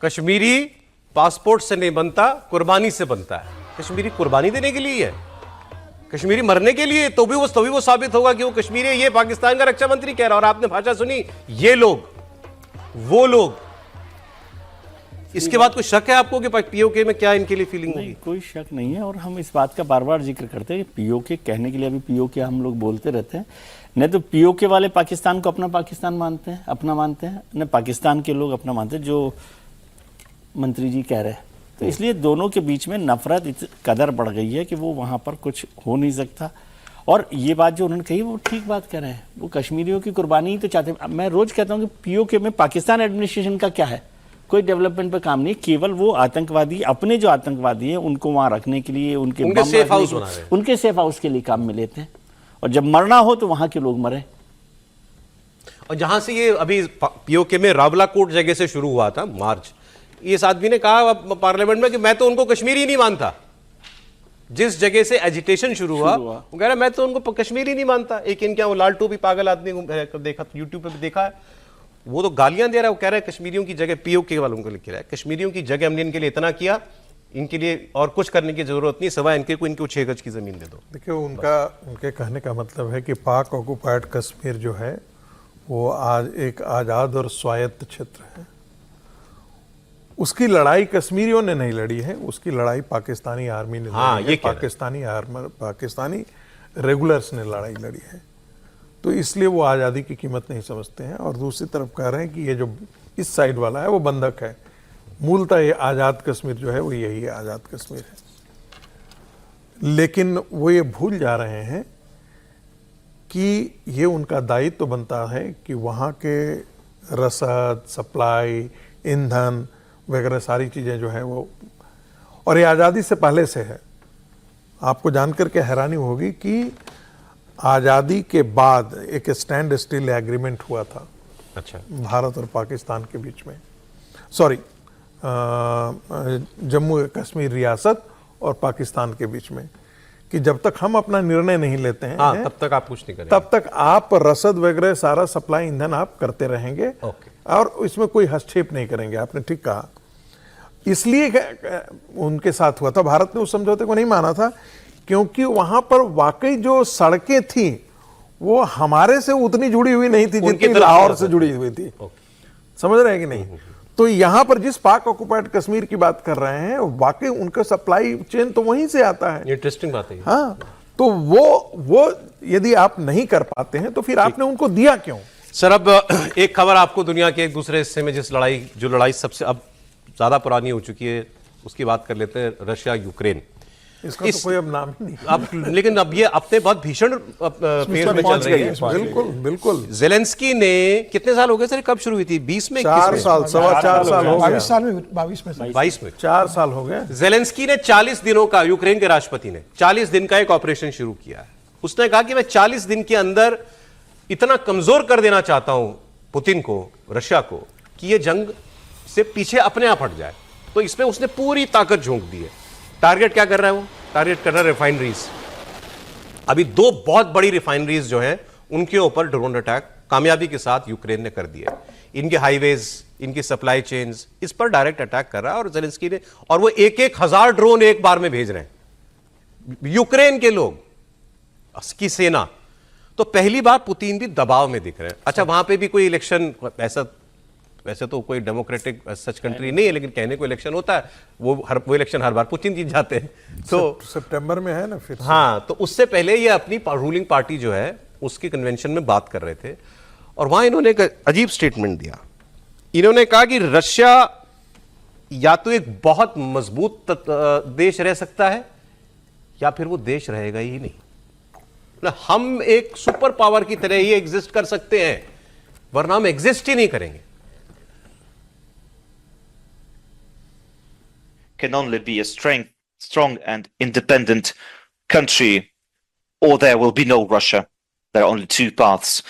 Kashmiri passport से नहीं बनता, कुर्बानी से बनता है। कश्मीरी कुर्बानी देने के लिए है, कश्मीरी मरने के लिए, तो भी वो साबित होगा कि वो कश्मीरी है। ये पाकिस्तान का रक्षा मंत्री कह रहा है और आपने भाषा सुनी, ये लोग, वो लोग। इसके बाद कोई शक है आपको कि पीओके में क्या इनके लिए फीलिंग होगी? कोई शक नहीं है। और हम इस बात का बार बार जिक्र करते हैं कि पीओके कहने के लिए, अभी पीओके हम लोग बोलते रहते हैं, नहीं तो पीओके वाले पाकिस्तान को अपना पाकिस्तान मानते हैं, अपना मानते हैं, न पाकिस्तान के लोग अपना मानते हैं, जो मंत्री जी कह रहे हैं। तो इसलिए दोनों के बीच में नफरत इस कदर बढ़ गई है कि वो वहाँ पर कुछ हो नहीं सकता। और ये बात जो उन्होंने कही वो ठीक बात कह रहे हैं, वो कश्मीरियों की कुर्बानी ही तो चाहते हैं। मैं रोज कहता हूँ कि पीओके में पाकिस्तान एडमिनिस्ट्रेशन का क्या है, कोई डेवलपमेंट पे काम नहीं, केवल वो आतंकवादी, अपने जो आतंकवादी हैं उनको वहां रखने के लिए, उनके सेफ हाउस बना रहे हैं, उनके सेफ हाउस के लिए काम में लेते हैं। और जब मरना हो तो वहां के लोग मरे। और जहां से ये अभी पीओके में रावलाकोट जगह से शुरू हुआ था मार्च, इस आदमी ने कहा पार्लियामेंट में कि मैं तो उनको कश्मीरी नहीं मानता। जिस जगह से एजिटेशन शुरू हुआ वो कह रहा है मैं तो उनको कश्मीरी नहीं मानता। एक इनके वो लाल टोपी पागल आदमी को देखा, यूट्यूब पे भी देखा है, वो तो गालियां दे रहा है। वो कह रहा है कश्मीरियों की जगह, पीओके वालों को लिख रहा है, कश्मीरियों की जगह हमने इनके लिए इतना किया, इनके लिए और कुछ करने की जरूरत नहीं, सिवाय इनको 6 गज की जमीन दे दो। देखिए उनके कहने का मतलब है कि पाक ऑक्युपाइड कश्मीर जो है वो आज एक आज़ाद और स्वायत्त क्षेत्र है। उसकी लड़ाई कश्मीरियों ने नहीं लड़ी है, उसकी लड़ाई पाकिस्तानी आर्मी ने लड़ी है, पाकिस्तानी रेगुलर्स ने लड़ाई लड़ी है। तो इसलिए वो आज़ादी की कीमत नहीं समझते हैं। और दूसरी तरफ कह रहे हैं कि ये जो इस साइड वाला है वो बंधक है। मूलतः ये आज़ाद कश्मीर जो है वो यही है, आज़ाद कश्मीर है। लेकिन वो ये भूल जा रहे हैं कि ये उनका दायित्व बनता है कि वहाँ के रसद, सप्लाई, ईंधन वगैरह सारी चीज़ें जो है वो, और ये आज़ादी से पहले से है। आपको जानकर के हैरानी होगी कि आज़ादी के बाद एक स्टैंड स्टिल एग्रीमेंट हुआ था, अच्छा, भारत और पाकिस्तान के बीच में, सॉरी जम्मू कश्मीर रियासत और पाकिस्तान के बीच में, कि जब तक हम अपना निर्णय नहीं लेते हैं, हाँ, तब तक आप कुछ नहीं करेंगे, तब तक आप रसद वगैरह सारा सप्लाई ईंधन आप करते रहेंगे और इसमें कोई हस्तक्षेप नहीं करेंगे। आपने ठीक कहा। इसलिए उनके साथ हुआ था। भारत ने उस समझौते को नहीं माना था क्योंकि वहां पर वाकई जो सड़कें थी वो हमारे से उतनी जुड़ी हुई नहीं थी जितनी लाहौर से जुड़ी हुई थी। समझ रहे हैं कि नहीं? तो यहां पर जिस पाक ऑक्युपाइड कश्मीर की बात कर रहे हैं वाकई उनका सप्लाई चेन तो वहीं से आता है। इंटरेस्टिंग बात है। हाँ, तो वो यदि आप नहीं कर पाते हैं तो फिर आपने उनको दिया क्यों? सर, अब एक खबर आपको दुनिया के एक दूसरे हिस्से में जो लड़ाई सबसे अब ज्यादा पुरानी हो चुकी है उसकी बात कर लेते हैं, रशिया यूक्रेन। इसका तो कोई अब नाम ही नहीं। अब लेकिन अब ये अपने बहुत भीषण फेज में चल रही है। बिल्कुल बिल्कुल। जेलेंस्की ने कितने साल हो गए सर, कब शुरू हुई थी? 20 में, 4 साल, 4.25 साल हो गए। 22 में 4 साल हो गए। जेलेंस्की ने 40 दिनों का, यूक्रेन के राष्ट्रपति ने 40 दिन का एक ऑपरेशन शुरू किया है। उसने कहा कि मैं 40 दिन के अंदर इतना कमजोर कर देना चाहता हूं पुतिन को, रशिया को, कि ये जंग से पीछे अपने आप हट जाए। तो इसमें उसने पूरी ताकत झोंक दी है। टारगेट क्या कर रहा है वो? टारगेट कर रहा है रिफाइनरीज। अभी 2 बहुत बड़ी रिफाइनरीज जो हैं उनके ऊपर ड्रोन अटैक कामयाबी के साथ यूक्रेन ने कर दिया। इनके हाईवेज, इनकी सप्लाई चेन्स, इस पर डायरेक्ट अटैक कर रहा है। और जेलेंस्की ने, और वो 1,000 ड्रोन एक बार में भेज रहे हैं यूक्रेन के लोग की सेना। तो पहली बार पुतिन भी दबाव में दिख रहे हैं। अच्छा, वहां पे भी कोई इलेक्शन, वैसे तो कोई डेमोक्रेटिक सच कंट्री नहीं है, लेकिन कहने को इलेक्शन होता है, वो इलेक्शन हर बार पुतिन जीत जाते हैं। तो सितंबर में है ना फिर। हाँ, तो उससे पहले ये अपनी रूलिंग पार्टी जो है उसकी कन्वेंशन में बात कर रहे थे और वहां इन्होंने एक अजीब स्टेटमेंट दिया। इन्होंने कहा कि रशिया या तो एक बहुत मजबूत देश रह सकता है या फिर वो देश रहेगा ही नहीं। हम एक सुपर पावर की तरह ही एग्जिस्ट कर सकते हैं, वरना हम एग्जिस्ट ही नहीं करेंगे। Can only be a strong and independent country, or there will be no Russia. There are only 2 paths.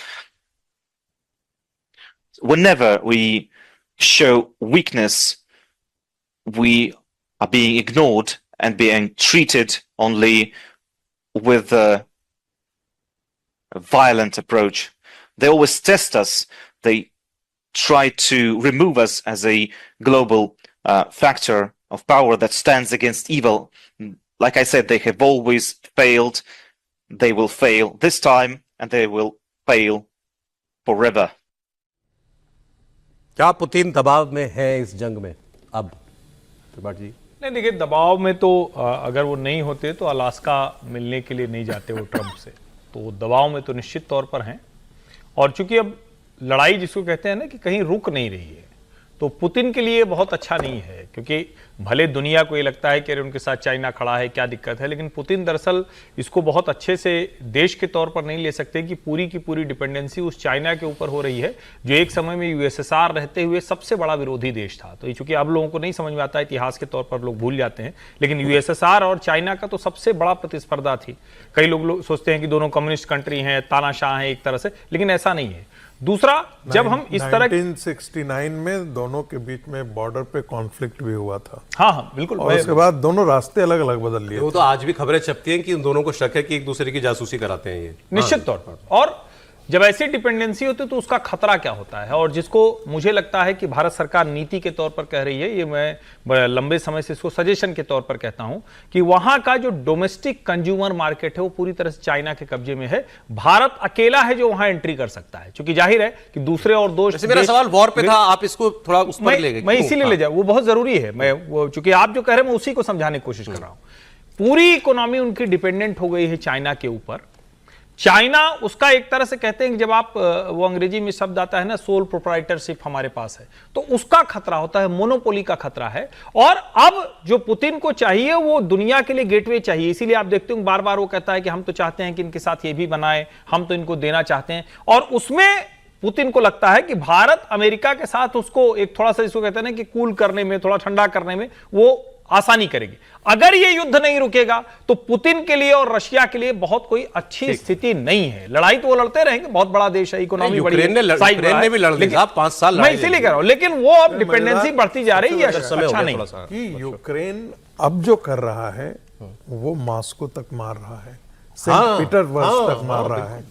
Whenever we show weakness, we are being ignored and being treated only with a violent approach. They always test us. They try to remove us as a global factor of power that stands against evil. Like I said, they have always failed. They will fail this time, and they will fail forever. क्या Putin दबाव में है इस जंग में अब त्रिपाठी जी? नहीं, देखिए, दबाव में तो अगर वो नहीं होते तो अलास्का मिलने के लिए नहीं जाते वो ट्रंप से, तो दबाव में तो निश्चित तौर पर हैं। और चूंकि अब लड़ाई जिसको कहते हैं ना कि कहीं रुक नहीं रही है, तो पुतिन के लिए बहुत अच्छा नहीं है, क्योंकि भले दुनिया को ये लगता है कि अरे उनके साथ चाइना खड़ा है, क्या दिक्कत है, लेकिन पुतिन दरअसल इसको बहुत अच्छे से देश के तौर पर नहीं ले सकते कि पूरी की पूरी डिपेंडेंसी उस चाइना के ऊपर हो रही है, जो एक समय में यूएसएसआर रहते हुए सबसे बड़ा विरोधी देश था। तो ये चूंकि अब लोगों को नहीं समझ में आता, इतिहास के तौर पर लोग भूल जाते हैं, लेकिन यूएसएसआर और चाइना का तो सबसे बड़ा प्रतिस्पर्धा थी। कई लोग सोचते हैं कि दोनों कम्युनिस्ट कंट्री हैं, तानाशाह हैं एक तरह से, लेकिन ऐसा नहीं है। दूसरा, जब हम इस तरह 1969 में दोनों के बीच में बॉर्डर पे कॉन्फ्लिक्ट भी हुआ था। हाँ, बिल्कुल। और उसके बाद दोनों रास्ते अलग अलग बदल लिए। वो तो आज भी खबरें छपती हैं कि उन दोनों को शक है कि एक दूसरे की जासूसी कराते हैं ये। निश्चित तौर पर। और जब ऐसी डिपेंडेंसी होती है तो उसका खतरा क्या होता है, और जिसको मुझे लगता है कि भारत सरकार नीति के तौर पर कह रही है, ये मैं लंबे समय से इसको सजेशन के तौर पर कहता हूं कि वहां का जो डोमेस्टिक कंज्यूमर मार्केट है वो पूरी तरह से चाइना के कब्जे में है। भारत अकेला है जो वहां एंट्री कर सकता है, क्योंकि जाहिर है कि दूसरे और दोस्त। मेरा सवाल वॉर पे था, आप इसको थोड़ा उस पर ले गए। मैं इसीलिए ले जाऊं, वो बहुत जरूरी है। मैं वो चूंकि आप जो कह रहे हैं मैं उसी को समझाने की कोशिश कर रहा हूं। पूरी इकोनॉमी उनकी डिपेंडेंट हो गई है चाइना के ऊपर। चाइना उसका एक तरह से कहते हैं कि जब आप वो अंग्रेजी में शब्द आता है ना, सोल प्रोप्राइटरशिप हमारे पास है, तो उसका खतरा होता है, मोनोपोली का खतरा है। और अब जो पुतिन को चाहिए वो दुनिया के लिए गेटवे चाहिए। इसीलिए आप देखते हो बार बार वो कहता है कि हम तो चाहते हैं कि इनके साथ ये भी बनाए, हम तो इनको देना चाहते हैं। और उसमें पुतिन को लगता है कि भारत अमेरिका के साथ उसको एक थोड़ा सा, जिसको कहते हैं ना कि कूल करने में, थोड़ा ठंडा करने में वो आसानी करेगी। अगर ये युद्ध नहीं रुकेगा तो पुतिन के लिए और रशिया के लिए बहुत कोई अच्छी स्थिति नहीं है। लड़ाई तो वो लड़ते रहेंगे, बहुत बड़ा देश है, इकोनॉमी बड़ी है, यूक्रेन ने भी लड़ लिया 5 साल। मैं इसीलिए कह रहा हूं, लेकिन वो अब डिपेंडेंसी बढ़ती जा रही है, अच्छा नहीं कि यूक्रेन अब जो कर रहा है वो मॉस्को तक मार रहा है, सेंट पीटर्सबर्ग तक मार रहा है।